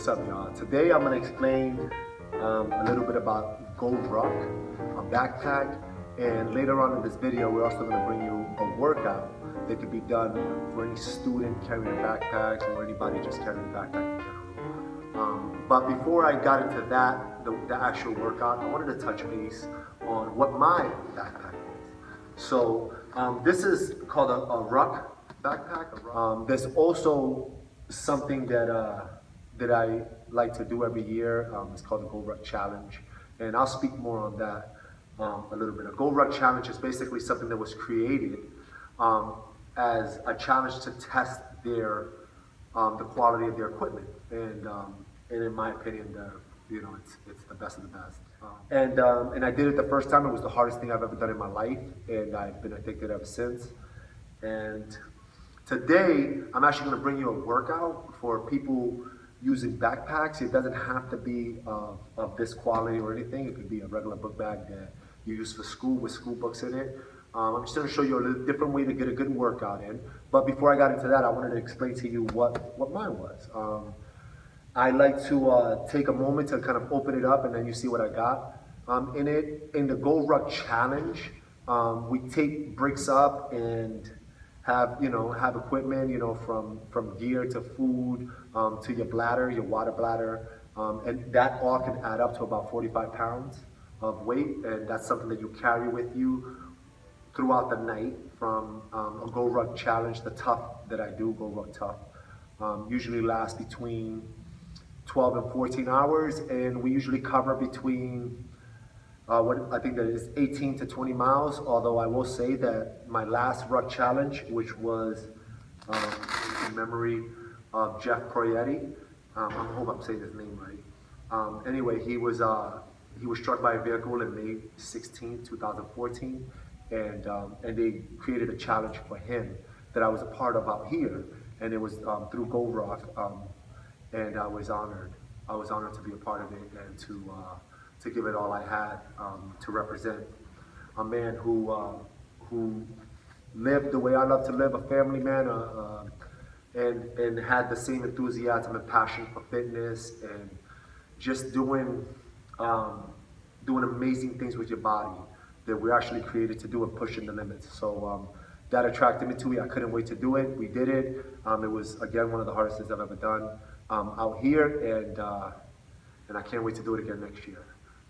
What's up, y'all? Today I'm going to explain a little bit about GoRuck, a backpack, and later on in this video we're also going to bring you a workout that can be done for any student carrying a backpack or anybody just carrying a backpack in general. But before I got into that, the actual workout, I wanted to touch base on what my backpack is. So this is called a Ruck backpack. There's also something that I like to do every year. It's called the GoRuck Challenge, and I'll speak more on that a little bit. A GoRuck Challenge is basically something that was created as a challenge to test the quality of their equipment, and in my opinion, it's the best of the best. And I did it the first time. It was the hardest thing I've ever done in my life, and I've been addicted ever since. And today, I'm actually going to bring you a workout for people using backpacks. It doesn't have to be of this quality or anything. It could be a regular book bag that you use for school with school books in it. I'm just going to show you a little different way to get a good workout in. But before I got into that, I wanted to explain to you what mine was. I like to take a moment to kind of open it up, and then you see what I got in it. In the GoRuck Challenge, we take bricks up and have equipment, from gear to food, to your bladder, your water bladder, and that all can add up to about 45 pounds of weight, and that's something that you carry with you throughout the night from a GoRuck Challenge. The tough that I do, GoRuck Tough, usually lasts between 12 and 14 hours, and we usually cover between what I think that is 18 to 20 miles, although I will say that my last Ruck Challenge, which was in memory of Jeff Proietti, I hope I'm saying his name right. Anyway, he was struck by a vehicle in May 16, 2014, and they created a challenge for him that I was a part of out here, and it was through GoRuck, and I was honored. I was honored to be a part of it and to give it all I had to represent a man who lived the way I love to live, a family man, and had the same enthusiasm and passion for fitness and just doing amazing things with your body that we're actually created to do and pushing the limits. So that attracted me to it. I couldn't wait to do it. We did it. It was, again, one of the hardest things I've ever done out here, and I can't wait to do it again next year.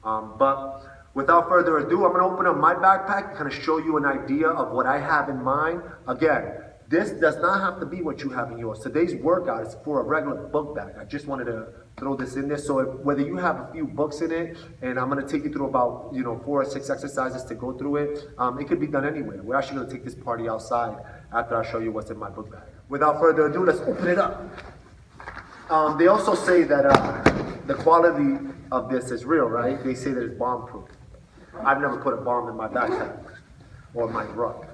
But without further ado, I'm going to open up my backpack and kind of show you an idea of what I have in mind. Again, this does not have to be what you have in yours. Today's workout is for a regular book bag. I just wanted to throw this in there. So whether you have a few books in it, and I'm going to take you through about 4 or 6 exercises to go through it, it could be done anywhere. We're actually going to take this party outside after I show you what's in my book bag. Without further ado, let's open it up. They also say that the quality of this is real, right? They say that it's bomb proof. I've never put a bomb in my backpack or my Ruck.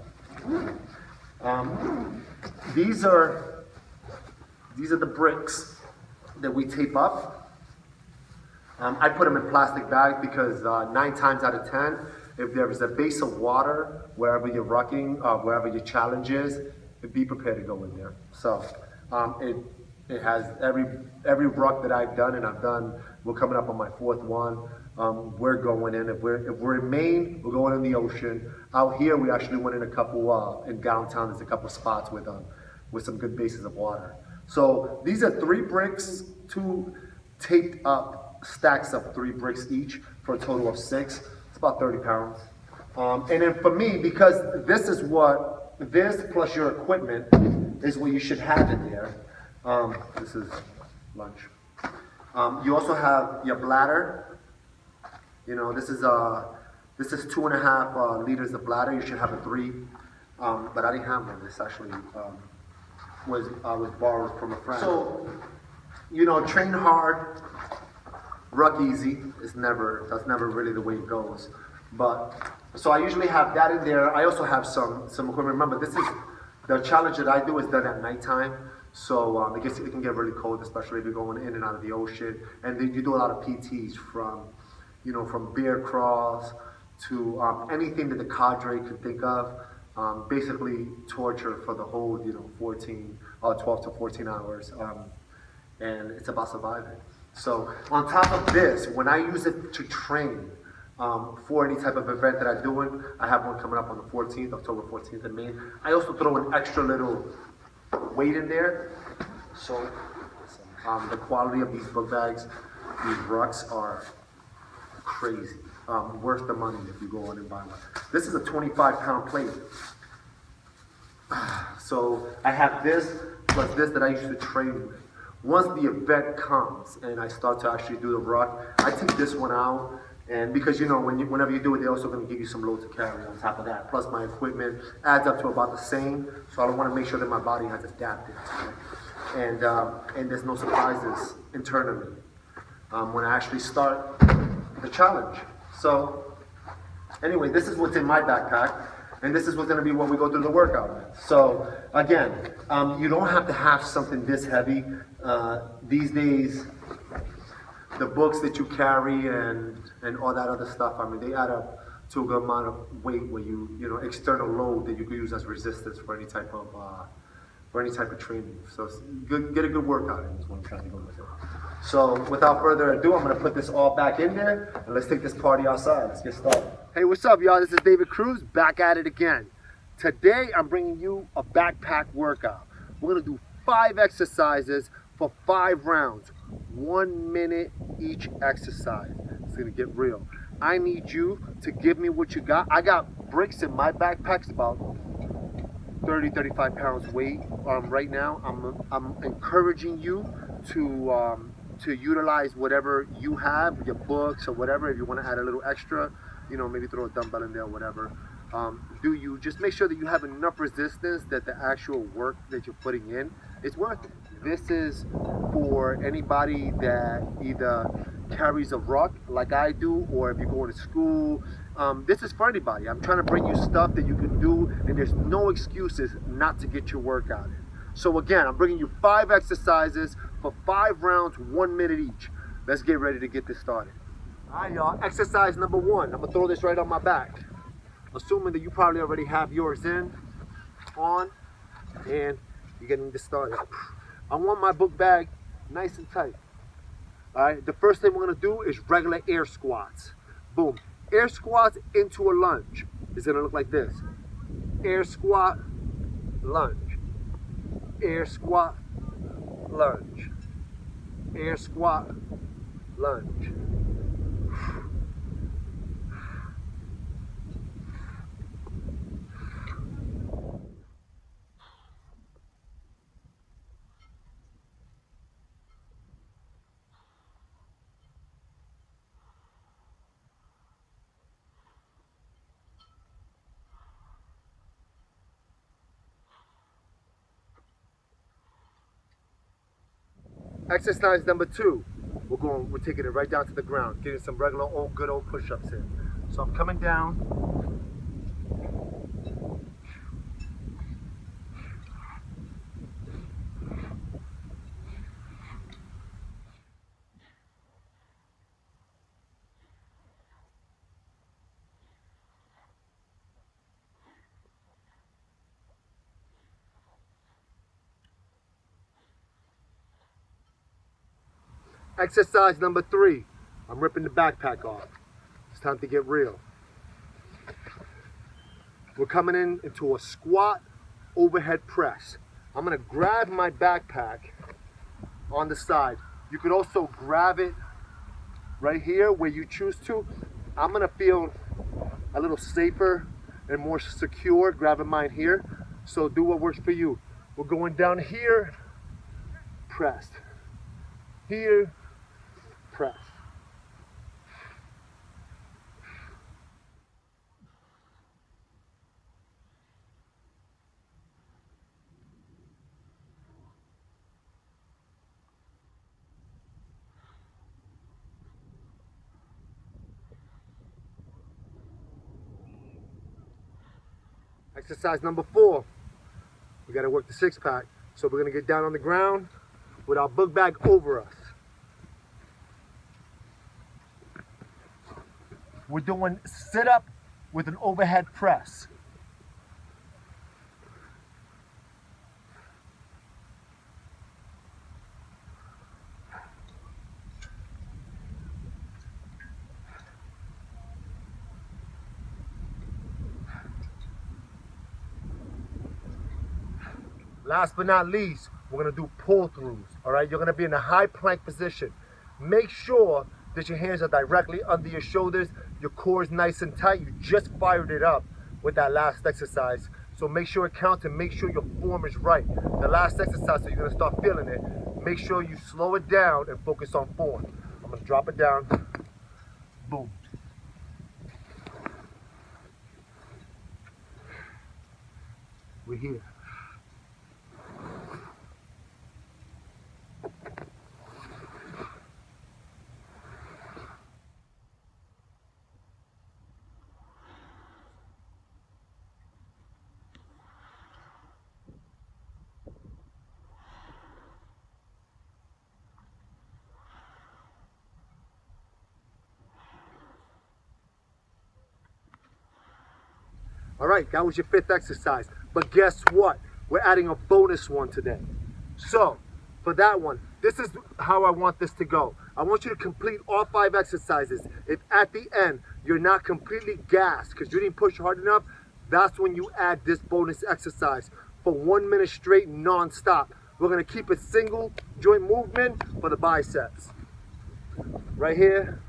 These are the bricks that we tape up. I put them in plastic bags because 9 times out of 10, if there is a base of water wherever you're rucking, wherever your challenge is, be prepared to go in there. So it has every ruck that I've done, and we're coming up on my 4th one. We're going in. If we're in Maine, we're going in the ocean. Out here, we actually went in a couple, in downtown, there's a couple spots with some good bases of water. So these are 3 bricks, 2 taped up stacks of 3 bricks each for a total of 6. It's about 30 pounds. And then for me, because this plus your equipment is what you should have in there. This is Lunge. You also have your bladder. This is 2.5 liters of bladder. You should have a 3, but I didn't have one. This actually was borrowed from a friend. So, train hard, ruck easy. That's never really the way it goes. But so I usually have that in there. I also have some equipment. Remember, this is the challenge that I do is done at nighttime. So it can get really cold, especially if you're going in and out of the ocean. And then you do a lot of PTs from bear crawls to anything that the cadre could think of. Basically torture for the whole, 12 to 14 hours. and it's about surviving. So on top of this, when I use it to train for any type of event that I'm doing, I have one coming up on the 14th, October 14th in Maine. I also throw an extra little weight in there. So the quality of these book bags, these rucks are crazy. Worth the money if you go on and buy one. This is a 25-pound plate. So I have this plus this that I used to train with. Once the event comes and I start to actually do the ruck, I take this one out, and because you know whenever you do it, they're also going to give you some load to carry on top of that. Plus my equipment adds up to about the same, so I want to make sure that my body has adapted to it, and there's no surprises internally when I actually start the challenge. So anyway, this is what's in my backpack. And this is what's going to be what we go through the workout with. So again, you don't have to have something this heavy. These days, the books that you carry and all that other stuff, I mean, they add up to a good amount of weight where you know, external load that you can use as resistance for any type of training. So get a good workout in is what I'm trying to go with it. So without further ado, I'm going to put this all back in there, and let's take this party outside. Let's get started. Hey, what's up, y'all? This is David Cruz, back at it again. Today, I'm bringing you a backpack workout. We're going to do 5 exercises for 5 rounds. 1 minute each exercise. It's going to get real. I need you to give me what you got. I got bricks in my backpack. It's about 30, 35 pounds weight right now. I'm encouraging you to utilize whatever you have, your books or whatever. If you want to add a little extra, you know, maybe throw a dumbbell in there or whatever. Just make sure that you have enough resistance that the actual work that you're putting in is worth it. This is for anybody that either carries a ruck like I do, or if you're going to school. This is for anybody. I'm trying to bring you stuff that you can do, and there's no excuses not to get your workout in. So again, I'm bringing you 5 exercises for 5 rounds, 1 minute each. Let's get ready to get this started. All right, y'all, exercise number 1. I'm gonna throw this right on my back. Assuming that you probably already have yours on, and you're getting this started. I want my book bag nice and tight. All right, the first thing we're gonna do is regular air squats. Boom, air squats into a lunge. It's gonna look like this. Air squat, lunge. Air squat, lunge. Air squat, lunge. Exercise number 2. We're taking it right down to the ground, getting some regular good old push-ups in. So I'm coming down. Exercise number 3. I'm ripping the backpack off. It's time to get real. We're coming into a squat overhead press. I'm gonna grab my backpack on the side. You could also grab it right here where you choose to. I'm gonna feel a little safer and more secure grabbing mine here. So do what works for you. We're going down here, pressed. Here, press. Exercise number 4. We got to work the 6-pack. So we're going to get down on the ground with our book bag over us. We're doing sit-up with an overhead press. Last but not least, we're gonna do pull-throughs, all right? You're gonna be in a high plank position. Make sure that your hands are directly under your shoulders, your core is nice and tight. You just fired it up with that last exercise. So make sure it counts and make sure your form is right. The last exercise, so you're gonna start feeling it, make sure you slow it down and focus on form. I'm gonna drop it down, boom. We're here. All right, that was your 5th exercise. But guess what? We're adding a bonus one today. So, for that one, this is how I want this to go. I want you to complete all 5 exercises. If at the end, you're not completely gassed because you didn't push hard enough, that's when you add this bonus exercise for 1 minute straight, non-stop. We're gonna keep a single joint movement for the biceps. Right here.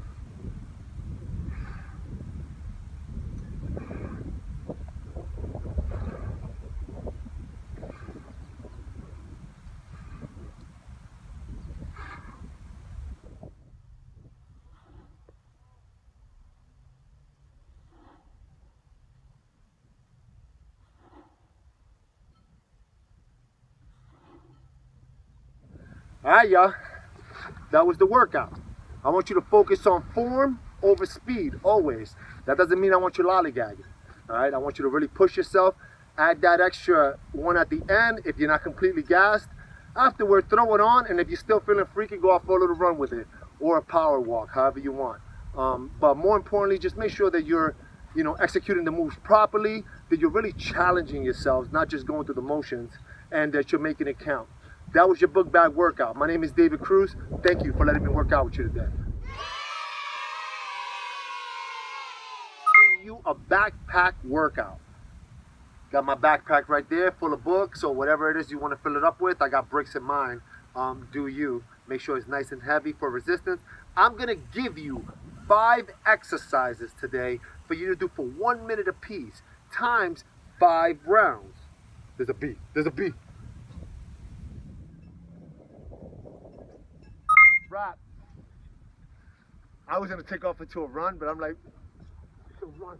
All right, y'all. That was the workout. I want you to focus on form over speed, always. That doesn't mean I want you lollygagging. All right, I want you to really push yourself. Add that extra one at the end if you're not completely gassed. Afterward, throw it on, and if you're still feeling freaky, go out for a little run with it or a power walk, however you want. But more importantly, just make sure that you're, executing the moves properly, that you're really challenging yourselves, not just going through the motions, and that you're making it count. That was your book bag workout. My name is David Cruz. Thank you for letting me work out with you today. You a backpack workout. Got my backpack right there full of books or whatever it is you want to fill it up with. I got bricks in mine. Do you. Make sure it's nice and heavy for resistance. I'm going to give you 5 exercises today for you to do for 1 minute apiece times 5 rounds. There's a B. There's a B. Wrap. I was gonna take off into a run, but I'm like, it's a run.